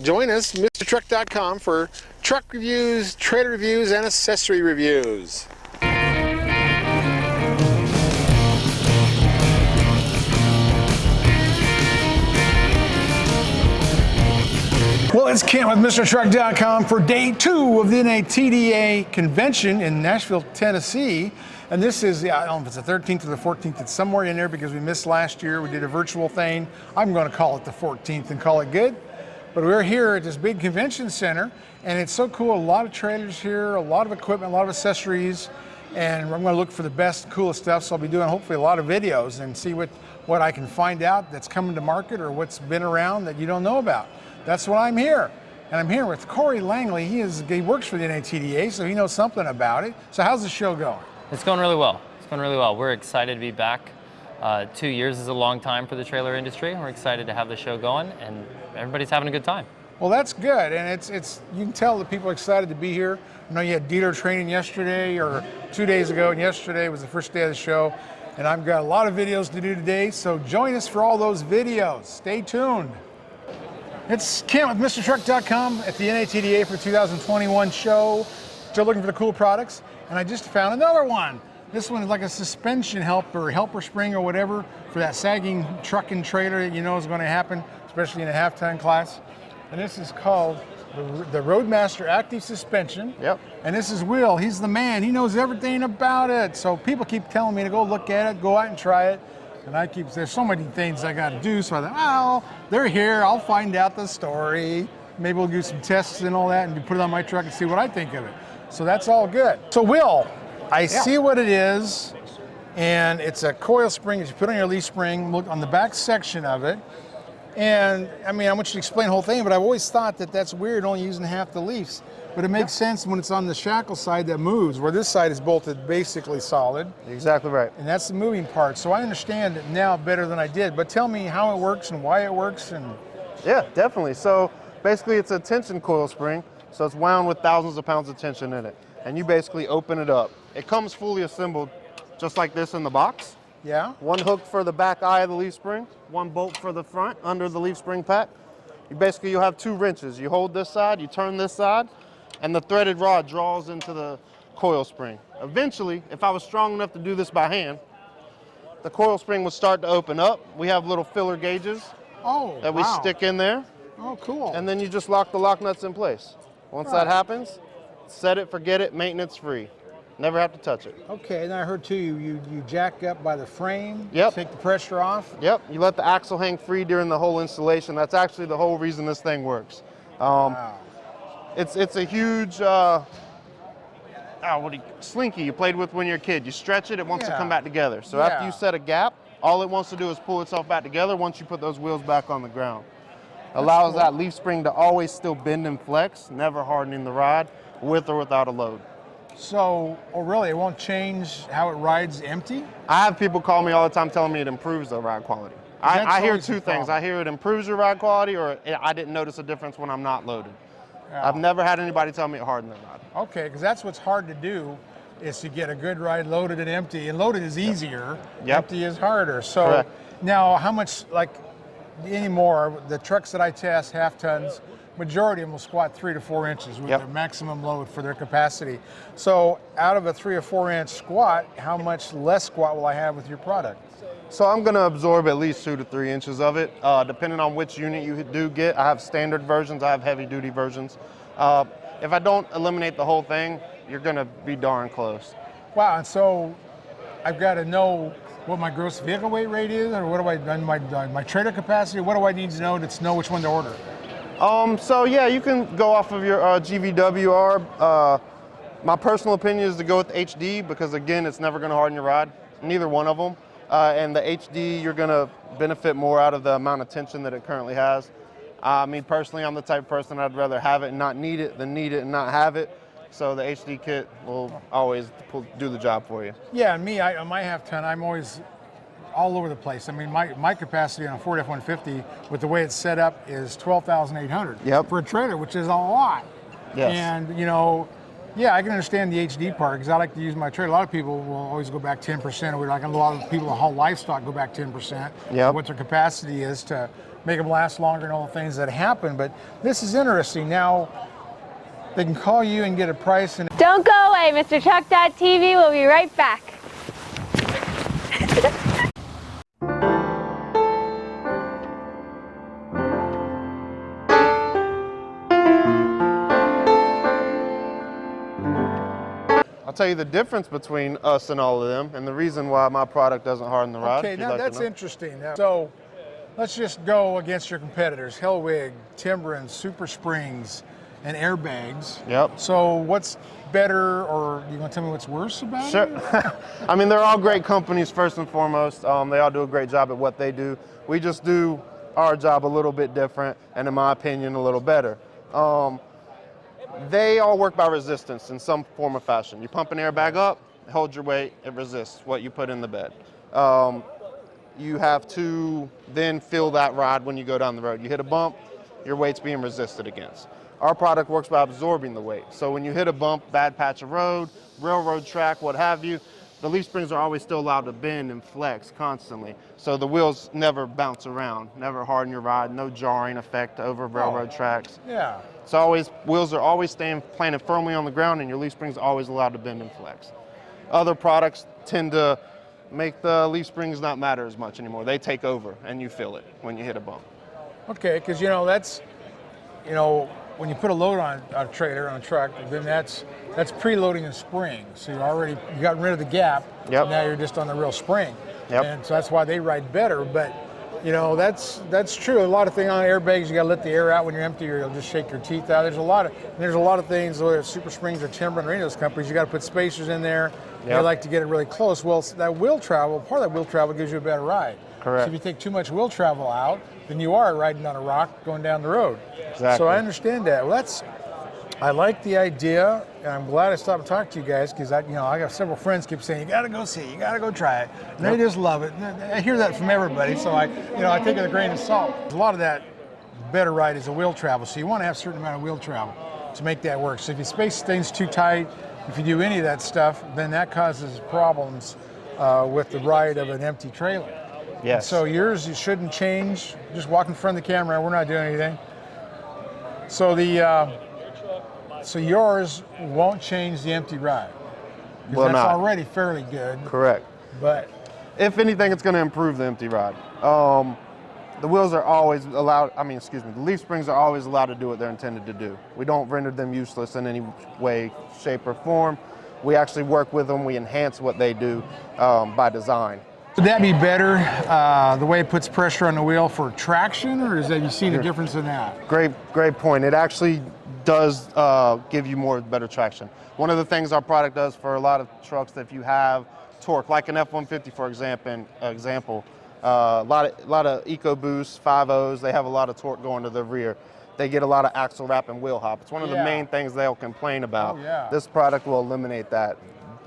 Join us, MrTruck.com, for truck reviews, trailer reviews, and accessory reviews. Well, it's Kent with MrTruck.com for day 2 of the NATDA convention in Nashville, Tennessee. And this is, I don't know if it's the 13th or the 14th, it's somewhere in there because we missed last year. We did a virtual thing. I'm going to call it the 14th and call it good. But we're here at this big convention center, and it's so cool. A lot of trailers here, a lot of equipment, a lot of accessories, and I'm going to look for the best, coolest stuff. So I'll be doing hopefully a lot of videos and see what I can find out that's coming to market or what's been around that you don't know about. That's why I'm here. And I'm here with Corey Langley. He works for the NATDA, so he knows something about it. So how's the show going? It's going really well. It's going really well. We're excited to be back. 2 years is a long time for the trailer industry. We're excited to have the show going, and everybody's having a good time. Well, that's good, and it's you can tell that people are excited to be here. I know you had dealer training yesterday or 2 days ago, and yesterday was the first day of the show, and I've got a lot of videos to do today, so join us for all those videos. Stay tuned. It's Kent with MrTruck.com at the NATDA for 2021 show. Still looking for the cool products, and I just found another one. This one is like a suspension helper spring or whatever for that sagging truck and trailer that you know is going to happen, especially in a half-ton class. And this is called the Roadmaster Active Suspension. Yep. And this is Will. He's the man. He knows everything about it. So people keep telling me to go look at it, go out and try it. And there's so many things I got to do. So I thought, well, they're here. I'll find out the story. Maybe we'll do some tests and all that and put it on my truck and see what I think of it. So that's all good. So Will, I see what it is, and it's a coil spring that you put on your leaf spring. Look on the back section of it. And I mean, I want you to explain the whole thing, but I've always thought that that's weird, only using half the leaves. But it makes sense when it's on the shackle side that moves, where this side is bolted basically solid. Exactly right. And that's the moving part. So I understand it now better than I did. But tell me how it works and why it works. And Yeah, definitely. So basically it's a tension coil spring. So it's wound with thousands of pounds of tension in it. And you basically open it up. It comes fully assembled just like this in the box. Yeah. One hook for the back eye of the leaf spring, one bolt for the front under the leaf spring pack. You'll have 2 wrenches. You hold this side, you turn this side, and the threaded rod draws into the coil spring. Eventually, if I was strong enough to do this by hand, the coil spring would start to open up. We have little filler gauges that we stick in there. Oh, cool. And then you just lock the lock nuts in place. Once that happens, set it, forget it, maintenance free. Never have to touch it. Okay, and I heard too, you jack up by the frame, Yep. take the pressure off. Yep, you let the axle hang free during the whole installation. That's actually the whole reason this thing works. Wow. It's a huge slinky you played with when you're a kid. You stretch it, it wants to come back together. So after you set a gap, all it wants to do is pull itself back together once you put those wheels back on the ground. Allows that leaf spring to always still bend and flex, never hardening the ride with or without a load. So, really, it won't change how it rides empty? I have people call me all the time telling me it improves the ride quality. I hear 2 things. I hear it improves your ride quality, or I didn't notice a difference when I'm not loaded. Yeah. I've never had anybody tell me it hardened the ride. Okay, because that's what's hard to do, is to get a good ride loaded and empty. And loaded is easier, empty is harder. So Correct. Now, how much, anymore, the trucks that I test, half tons, majority of them will squat 3 to 4 inches with their maximum load for their capacity. So out of a 3 or 4 inch squat, how much less squat will I have with your product? So I'm going to absorb at least 2 to 3 inches of it, depending on which unit you do get. I have standard versions, I have heavy duty versions. If I don't eliminate the whole thing, you're going to be darn close. Wow, and so I've got to know what my gross vehicle weight rate is, or what do my trailer capacity, what do I need to know which one to order? So yeah, you can go off of your GVWR. My personal opinion is to go with HD because again, it's never going to harden your ride. Neither one of them. And the HD, you're going to benefit more out of the amount of tension that it currently has. Me personally, I'm the type of person I'd rather have it and not need it than need it and not have it. So the HD kit will always do the job for you. Yeah, and me, on my half ton, I'm always all over the place. I mean, my capacity on a Ford F-150 with the way it's set up is 12,800 for a trailer, which is a lot. Yes. And yeah, I can understand the HD part because I like to use my trailer. A lot of people will always go back 10%, or like a lot of people who haul livestock go back 10%. What their capacity is to make them last longer and all the things that happen. But this is interesting. Now, they can call you and get a price. And Don't go away, Mr. Truck.tv. We'll be right back. I'll tell you the difference between us and all of them, and the reason why my product doesn't harden the rod. okay, now that's interesting. Now, so let's just go against your competitors: Hellwig, Timbren, Super Springs, and airbags. Yep. So what's better, or you want to tell me what's worse about it? Sure. I mean, they're all great companies first and foremost. They all do a great job at what they do. We just do our job a little bit different, and in my opinion, a little better. They all work by resistance in some form or fashion. You pump an airbag up, hold your weight, it resists what you put in the bed. You have to then feel that ride when you go down the road. You hit a bump, your weight's being resisted against. Our product works by absorbing the weight. So when you hit a bump, bad patch of road, railroad track, what have you, the leaf springs are always still allowed to bend and flex constantly. So the wheels never bounce around, never harden your ride, no jarring effect over railroad tracks. Yeah. So wheels are always staying planted firmly on the ground, and your leaf springs are always allowed to bend and flex. Other products tend to make the leaf springs not matter as much anymore. They take over, and you feel it when you hit a bump. Okay, because that's, when you put a load on a trailer, on a truck, then that's preloading a spring. So you got rid of the gap. Yep. Now you're just on the real spring. Yep. And so that's why they ride better. But that's true. A lot of things on airbags, you got to let the air out when you're empty, or you'll just shake your teeth out. There's a lot of things, whether it's Super Springs or Timbren or any of those companies, you got to put spacers in there. Yep. They like to get it really close. Well, that wheel travel, part of that wheel travel gives you a better ride. Correct. So if you take too much wheel travel out, then you are riding on a rock going down the road. Exactly. So I understand that. Well, I like the idea, and I'm glad I stopped and talked to you guys, because I got several friends keep saying, you got to go see it, you got to go try it. And they just love it. And I hear that from everybody, so I take it with a grain of salt. A lot of that better ride is a wheel travel, so you want to have a certain amount of wheel travel to make that work. So if you space things too tight, if you do any of that stuff, then that causes problems with the ride of an empty trailer. Yes. So yours, you shouldn't change. Just walk in front of the camera. We're not doing anything. So so yours won't change the empty ride. Will that's not. Already fairly good. Correct. But If anything, it's going to improve the empty ride. The wheels are always allowed, the leaf springs are always allowed to do what they're intended to do. We don't render them useless in any way, shape, or form. We actually work with them. We enhance what they do by design. would that be better, the way it puts pressure on the wheel for traction, or have you seen a difference in that? Great point. It actually does give you better traction. One of the things our product does for a lot of trucks, if you have torque, like an F-150 for example, a lot of EcoBoost 5.0s, they have a lot of torque going to the rear. They get a lot of axle wrap and wheel hop. It's one of the main things they'll complain about. Oh, yeah. This product will eliminate that.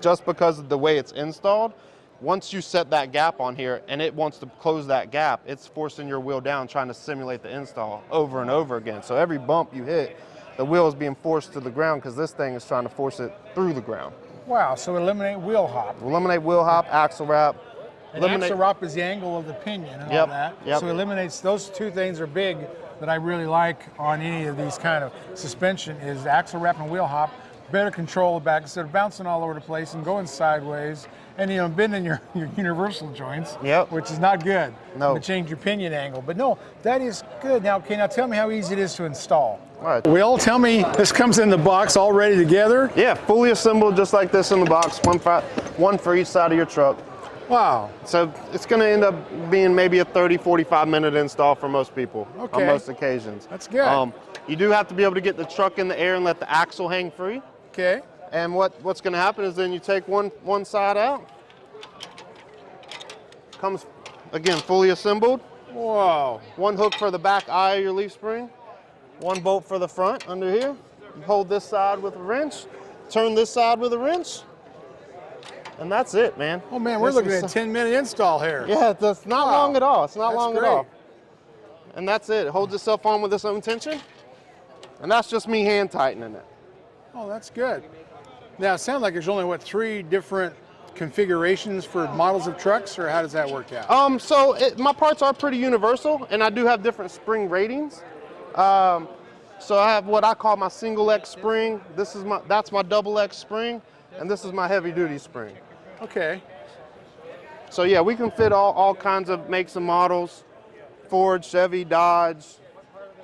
Just because of the way it's installed, once you set that gap on here and it wants to close that gap, it's forcing your wheel down, trying to simulate the install over and over again. So every bump you hit, the wheel is being forced to the ground because this thing is trying to force it through the ground. Wow, so eliminate wheel hop. Eliminate wheel hop, axle wrap. And axle wrap is the angle of the pinion and all that. Yep. So eliminates, those two things are big that I really like on any of these kind of suspension is axle wrap and wheel hop. Better control the back instead of bouncing all over the place and going sideways and bending your universal joints, which is not good. No. To change your pinion angle. But no, that is good. Now tell me how easy it is to install. All right. Will, tell me, this comes in the box all ready together? Yeah, fully assembled just like this in the box, one for each side of your truck. Wow. So it's going to end up being maybe a 30, 45 minute install for most people on most occasions. That's good. You do have to be able to get the truck in the air and let the axle hang free. Okay. And what's going to happen is then you take one side out. Comes, again, fully assembled. Whoa. One hook for the back eye of your leaf spring. One bolt for the front under here. You hold this side with a wrench. Turn this side with a wrench. And that's it, man. Oh man, we're looking at a 10-minute install here. Yeah, it's not long at all. It's not That's long great. at all. And that's it. It holds itself on with its own tension. And that's just me hand tightening it. Oh, that's good. Now, it sounds like there's only, 3 different configurations for models of trucks, or how does that work out? My parts are pretty universal, and I do have different spring ratings. So I have what I call my single X spring. That's my double X spring, and this is my heavy duty spring. Okay. So yeah, we can fit all kinds of makes and models: Ford, Chevy, Dodge,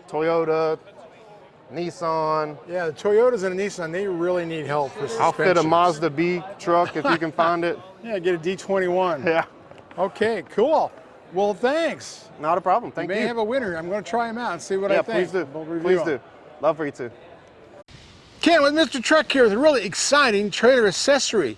Toyota, Nissan. Yeah, the Toyotas and the Nissan, they really need help for suspension. I'll fit a Mazda B truck if you can find it. Yeah, get a D21. Yeah. Okay, cool. Well, thanks. Not a problem. Thank You you. may have a winner. I'm going to try them out and see what I think. Please do. We'll review Please them. do. Love for you too. Ken with Mr. Truck here with a really exciting trailer accessory.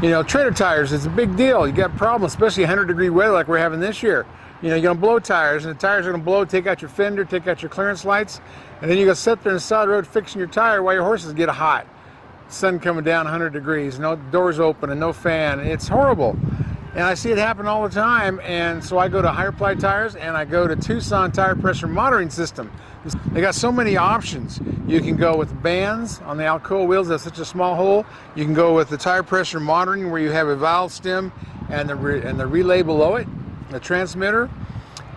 You know, trailer tires is a big deal. You got problems, especially 100-degree weather like we're having this year. You know, you're gonna blow tires, and the tires are gonna blow, take out your fender, take out your clearance lights, and then you're gonna sit there on the side of the road fixing your tire while your horses get hot. Sun coming down 100 degrees, no doors open and no fan. It's horrible. And I see it happen all the time, and so I go to Higher Ply Tires and I go to Tucson Tire Pressure Monitoring System. They got so many options. You can go with bands on the Alcoa wheels, that's such a small hole. You can go with the tire pressure monitoring where you have a valve stem and the relay below it, the transmitter.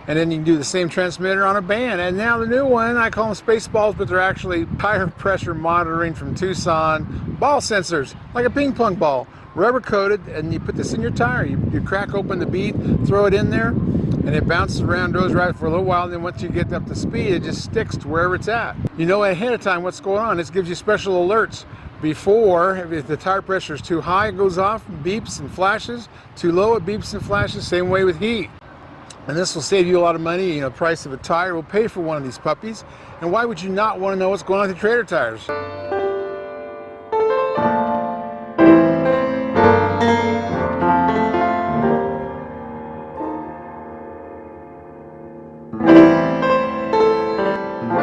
And then you can do the same transmitter on a band. And now the new one, I call them Spaceballs, but they're actually tire pressure monitoring from Tucson ball sensors, like a ping pong ball, rubber coated, and you put this in your tire. You crack open the bead, throw it in there, and it bounces around, goes right for a little while, and then once you get up to speed, it just sticks to wherever it's at. You know ahead of time what's going on. This gives you special alerts. Before, if the tire pressure is too high, it goes off, beeps and flashes. Too low, it beeps and flashes. Same way with heat. And this will save you a lot of money. You know, the price of a tire will pay for one of these puppies. And why would you not want to know what's going on with your trailer tires?